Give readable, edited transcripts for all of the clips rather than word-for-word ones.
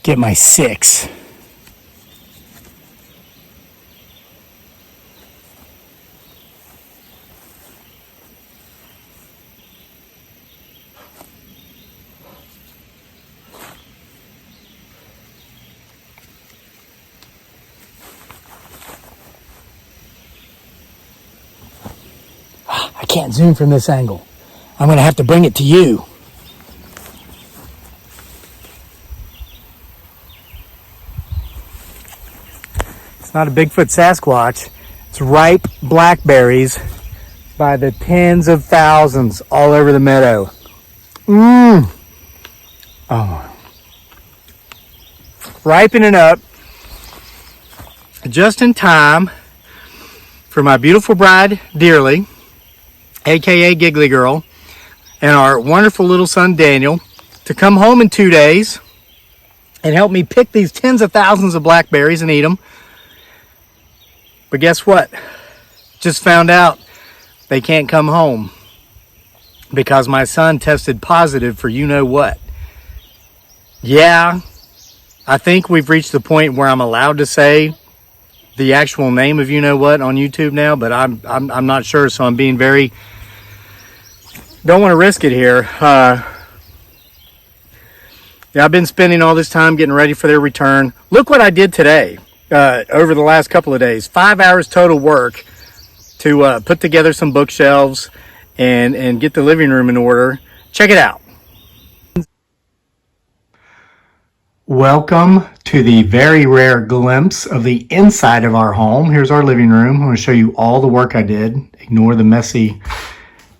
get my 6. I can't zoom from this angle. I'm going to have to bring it to you. It's not a Bigfoot Sasquatch. It's ripe blackberries by the tens of thousands all over the meadow. Oh. Ripening up just in time for my beautiful bride, Dearly, aka Giggly Girl, and our wonderful little son Daniel to come home in 2 days and help me pick these tens of thousands of blackberries and eat them. But guess what? Just found out they can't come home because my son tested positive for you know what. Yeah, I think we've reached the point where I'm allowed to say the actual name of you know what on YouTube now, but I'm not sure, so I'm being very, don't want to risk it here. Yeah, I've been spending all this time getting ready for their return. Look what I did today, over the last couple of days. 5 hours total work to put together some bookshelves and get the living room in order. Check it out. Welcome to the very rare glimpse of the inside of our home. Here's our living room. I'm going to show you all the work I did. Ignore the messy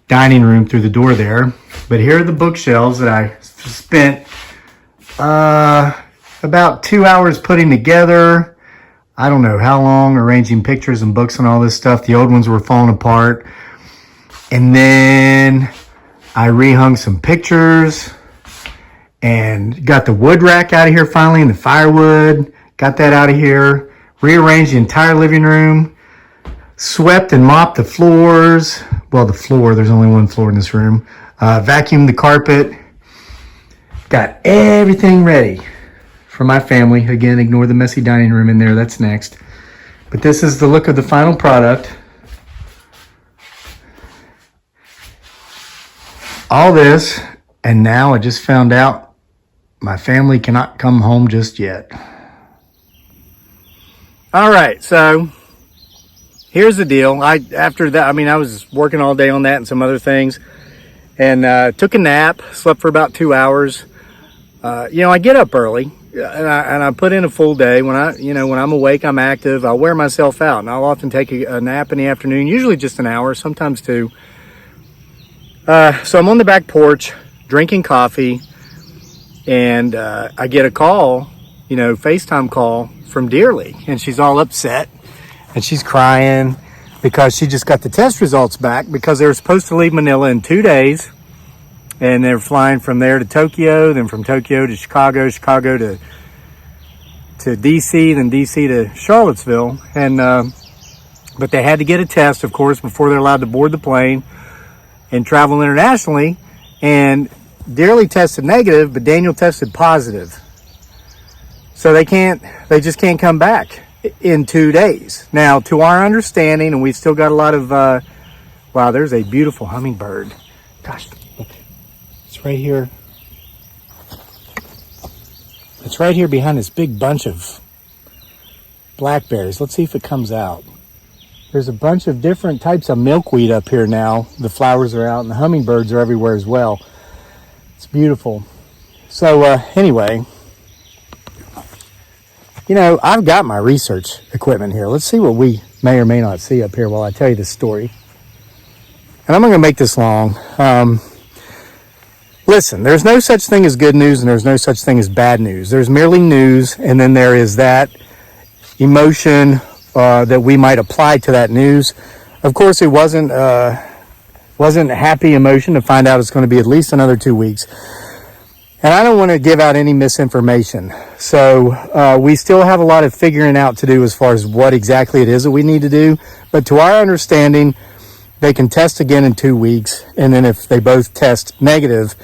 dining room through the door there. But here are the bookshelves that I spent about 2 hours putting together. I don't know how long, arranging pictures and books and all this stuff. The old ones were falling apart. And then I rehung some pictures and got the wood rack out of here finally, and the firewood. Got that out of here. Rearranged the entire living room. Swept and mopped the floors. Well, the floor, there's only one floor in this room. Vacuumed the carpet. Got everything ready for my family. Again, ignore the messy dining room in there. That's next. But this is the look of the final product. All this, and now I just found out my family cannot come home just yet. All right, so here's the deal. After that, I was working all day on that and some other things, and took a nap, slept for about 2 hours. I get up early, and I put in a full day. When I'm awake, I'm active. I'll wear myself out, and I'll often take a nap in the afternoon, usually just an hour, sometimes 2. So I'm on the back porch drinking coffee, and I get a call, FaceTime call from Dearly, and she's all upset, and she's crying because she just got the test results back because they were supposed to leave Manila in 2 days, and they're flying from there to Tokyo, then from Tokyo to Chicago to DC, then DC to Charlottesville, and but they had to get a test, of course, before they're allowed to board the plane and travel internationally. And Dearly tested negative, but Daniel tested positive. So they just can't come back in 2 days. Now, to our understanding, and we've still got a lot of, wow, there's a beautiful hummingbird. Gosh, look, it's right here. It's right here behind this big bunch of blackberries. Let's see if it comes out. There's a bunch of different types of milkweed up here now. The flowers are out and the hummingbirds are everywhere as well. It's beautiful. So anyway, I've got my research equipment here. Let's see what we may or may not see up here while I tell you this story. And I'm not going to make this long. Listen, there's no such thing as good news and there's no such thing as bad news. There's merely news, and then there is that emotion that we might apply to that news. Of course, it wasn't a happy emotion to find out it's going to be at least another 2 weeks. And I don't want to give out any misinformation. So we still have a lot of figuring out to do as far as what exactly it is that we need to do. But to our understanding, they can test again in 2 weeks. And then if they both test negative,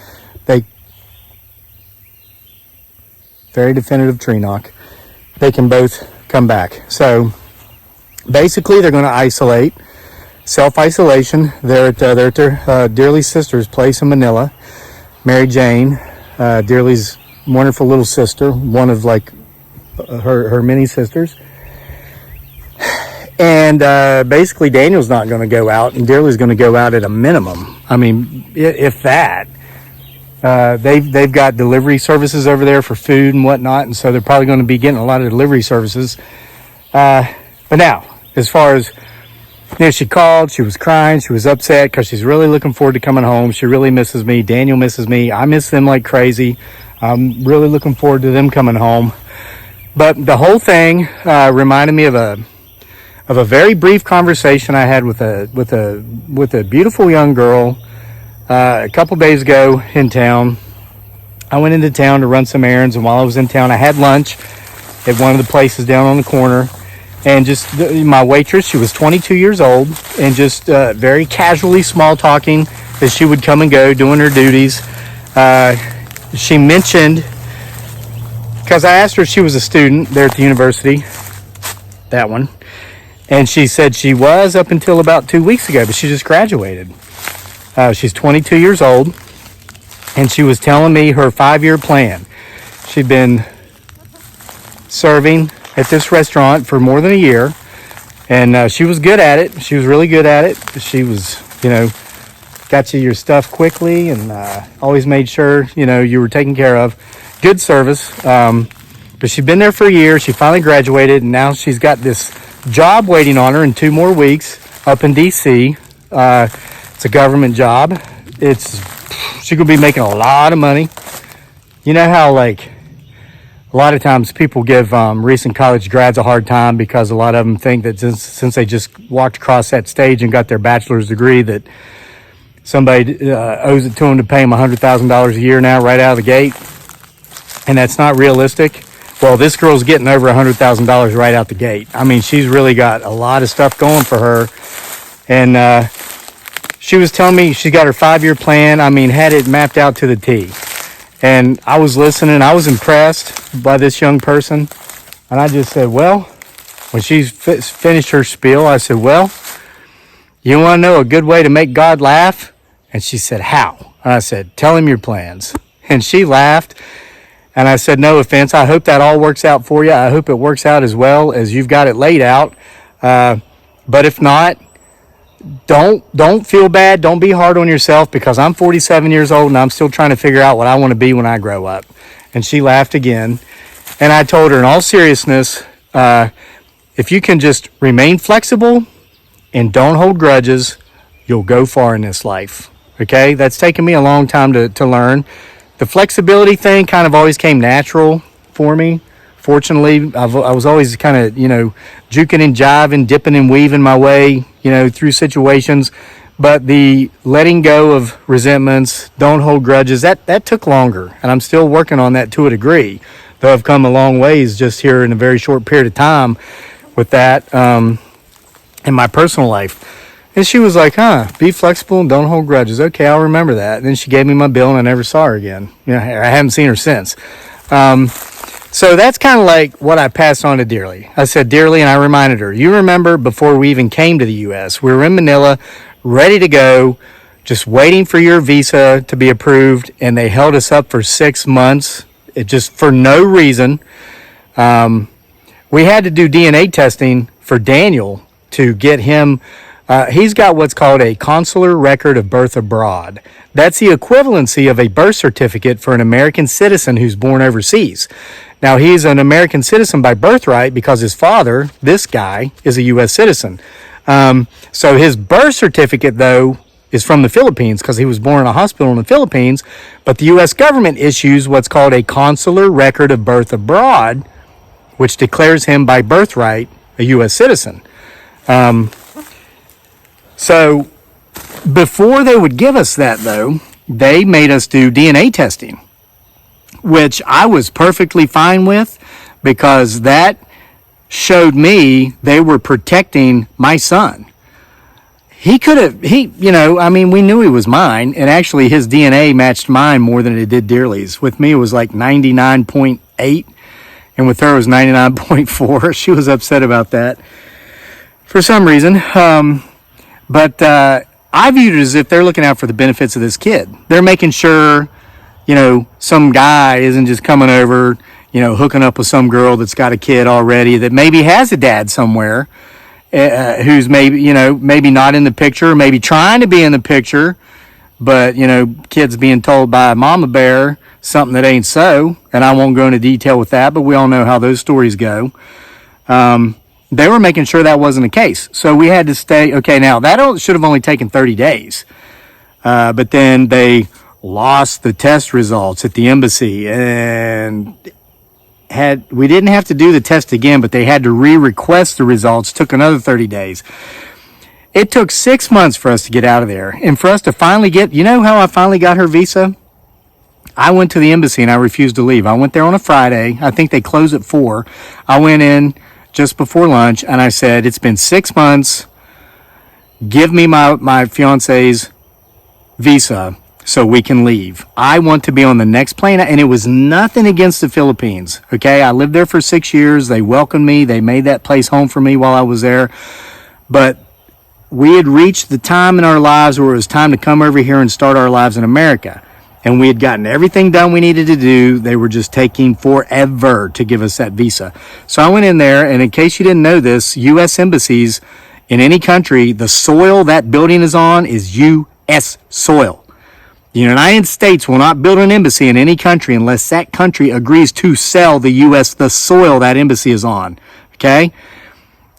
very definitive tree knock, they can both come back. So basically, they're going to isolate, self-isolation. They're at their Dearly's sister's place in Manila, Mary Jane, Dearly's wonderful little sister, one of like her many sisters. And basically, Daniel's not going to go out, and Dearly's going to go out at a minimum. I mean, if that. They've got delivery services over there for food and whatnot, and so they're probably going to be getting a lot of delivery services. But now, as far as, she called, she was crying, she was upset because she's really looking forward to coming home. She really misses me. Daniel misses me. I miss them like crazy. I'm really looking forward to them coming home. But the whole thing reminded me of a very brief conversation I had with a beautiful young girl a couple days ago in town. I went into town to run some errands, and while I was in town, I had lunch at one of the places down on the corner. And just my waitress, she was 22 years old, and just very casually small talking as she would come and go doing her duties. She mentioned, because I asked her if she was a student there at the university, that one, and she said she was up until about 2 weeks ago, but she just graduated. She's 22 years old, and she was telling me her 5-year plan. She'd been serving at this restaurant for more than a year, and she was good at it. She was really good at it. She was, got you your stuff quickly, and always made sure, you were taken care of. Good service. But she'd been there for a year. She finally graduated, and now she's got this job waiting on her in 2 more weeks up in D.C. It's a government job. She could be making a lot of money. You know how, a lot of times people give recent college grads a hard time because a lot of them think that since they just walked across that stage and got their bachelor's degree that somebody owes it to them to pay them $100,000 a year now right out of the gate. And that's not realistic. Well, this girl's getting over $100,000 right out the gate. I mean, she's really got a lot of stuff going for her. And she was telling me she got her 5-year plan. I mean, had it mapped out to the T. And I was listening. I was impressed by this young person. And I just said, well, when she finished her spiel, I said, well, you want to know a good way to make God laugh? And she said, how? And I said, tell him your plans. And she laughed. And I said, no offense. I hope that all works out for you. I hope it works out as well as you've got it laid out. But if not, don't feel bad. Don't be hard on yourself, because I'm 47 years old and I'm still trying to figure out what I want to be when I grow up. And she laughed again. And I told her, in all seriousness, if you can just remain flexible and don't hold grudges, you'll go far in this life. Okay? That's taken me a long time to learn. The flexibility thing kind of always came natural for me. Fortunately, I was always kind of, juking and jiving, dipping and weaving my way, through situations. But the letting go of resentments, don't hold grudges, that took longer. And I'm still working on that to a degree, though I've come a long ways just here in a very short period of time with that in my personal life. And she was like, be flexible and don't hold grudges. Okay, I'll remember that. And then she gave me my bill and I never saw her again. I haven't seen her since. So that's kind of like what I passed on to Dearly. I said, Dearly, and I reminded her, you remember before we even came to the U.S., we were in Manila, ready to go, just waiting for your visa to be approved, and they held us up for 6 months, just for no reason. We had to do DNA testing for Daniel to get him. He's got what's called a consular record of birth abroad. That's the equivalency of a birth certificate for an American citizen who's born overseas. Now, he's an American citizen by birthright because his father, this guy, is a U.S. citizen. So his birth certificate, though, is from the Philippines because he was born in a hospital in the Philippines. But the U.S. government issues what's called a consular record of birth abroad, which declares him by birthright a U.S. citizen. So before they would give us that, though, they made us do DNA testing, which I was perfectly fine with because that showed me they were protecting my son. We knew he was mine, and actually his DNA matched mine more than it did Dearly's. With me, it was like 99.8 8, and with her it was 99.4. She was upset about that for some reason. But I viewed it as if they're looking out for the benefits of this kid. They're making sure, some guy isn't just coming over, hooking up with some girl that's got a kid already that maybe has a dad somewhere, who's maybe not in the picture, maybe trying to be in the picture, but, kids being told by a mama bear something that ain't so. And I won't go into detail with that, but we all know how those stories go. They were making sure that wasn't the case. So we had to stay. Okay, now that should have only taken 30 days. But then they lost the test results at the embassy, and we didn't have to do the test again, but they had to re-request the results. Took another 30 days. It took 6 months for us to get out of there. And for us to finally how I finally got her visa? I went to the embassy and I refused to leave. I went there on a Friday. I think they close at 4. I went in just before lunch, and I said, it's been 6 months. Give me my fiance's visa so we can leave. I want to be on the next plane. And it was nothing against the Philippines. Okay. I lived there for 6 years. They welcomed me. They made that place home for me while I was there. But we had reached the time in our lives where it was time to come over here and start our lives in America. And we had gotten everything done we needed to do. They were just taking forever to give us that visa. So I went in there, and in case you didn't know this, U.S. embassies in any country, the soil that building is on is U.S. soil. The United States will not build an embassy in any country unless that country agrees to sell the U.S. the soil that embassy is on. Okay?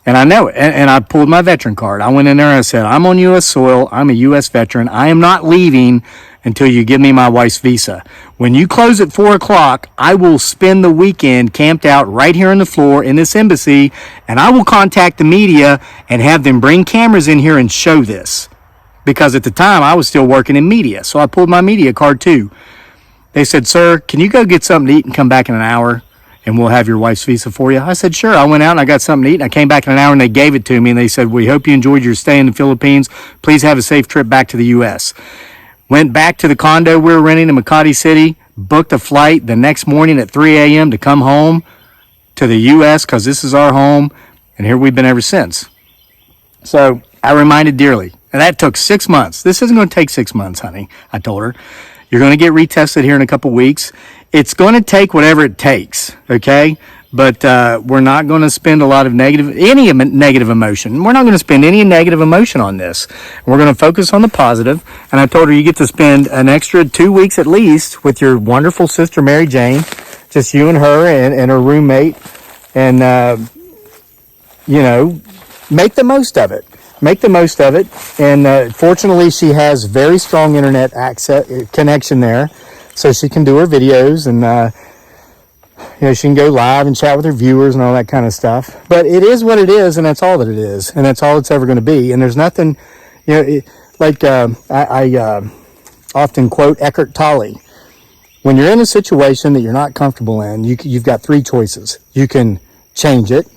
And I know it. And I pulled my veteran card. I went in there and I said, I'm on U.S. soil. I'm a U.S. veteran. I am not leaving until you give me my wife's visa. When you close at 4 o'clock, I will spend the weekend camped out right here on the floor in this embassy, and I will contact the media and have them bring cameras in here and show this. Because at the time, I was still working in media, so I pulled my media card too. They said, sir, can you go get something to eat and come back in an hour, and we'll have your wife's visa for you? I said, sure. I went out and I got something to eat, and I came back in an hour, and they gave it to me, and they said, we hope you enjoyed your stay in the Philippines. Please have a safe trip back to the U.S. Went back to the condo we were renting in Makati City, booked a flight the next morning at 3 a.m. to come home to the U.S. because this is our home, and here we've been ever since. So I reminded dearly, and that took 6 months. This isn't going to take 6 months, honey, I told her. You're going to get retested here in a couple weeks. It's going to take whatever it takes, okay? But we're not going to spend any negative emotion. We're not going to spend any negative emotion on this. We're going to focus on the positive. And I told her you get to spend an extra 2 weeks at least with your wonderful sister, Mary Jane, just you and her and her roommate. And, make the most of it. Make the most of it. And fortunately, she has very strong internet connection there. So she can do her videos and, she can go live and chat with her viewers and all that kind of stuff. But it is what it is, and that's all that it is. And that's all it's ever going to be. And there's nothing, I often quote Eckhart Tolle. When you're in a situation that you're not comfortable in, you've got 3 choices. You can change it.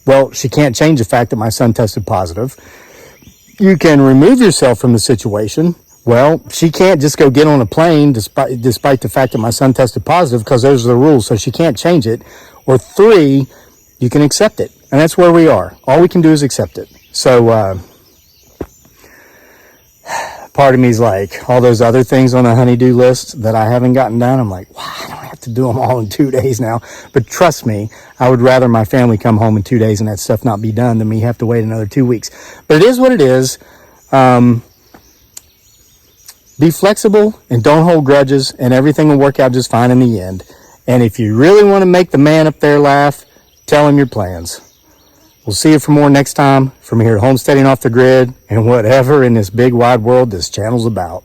Well, she can't change the fact that my son tested positive. You can remove yourself from the situation. Well, she can't just go get on a plane despite the fact that my son tested positive because those are the rules, so she can't change it. Or 3, you can accept it. And that's where we are. All we can do is accept it. So, part of me is like, all those other things on the honey-do list that I haven't gotten done, I'm like, wow, I don't have to do them all in 2 days now. But trust me, I would rather my family come home in 2 days and that stuff not be done than me have to wait another 2 weeks. But it is what it is. Be flexible and don't hold grudges, and everything will work out just fine in the end. And if you really want to make the man up there laugh, tell him your plans. We'll see you for more next time from here at Homesteading Off the Grid and whatever in this big wide world this channel's about.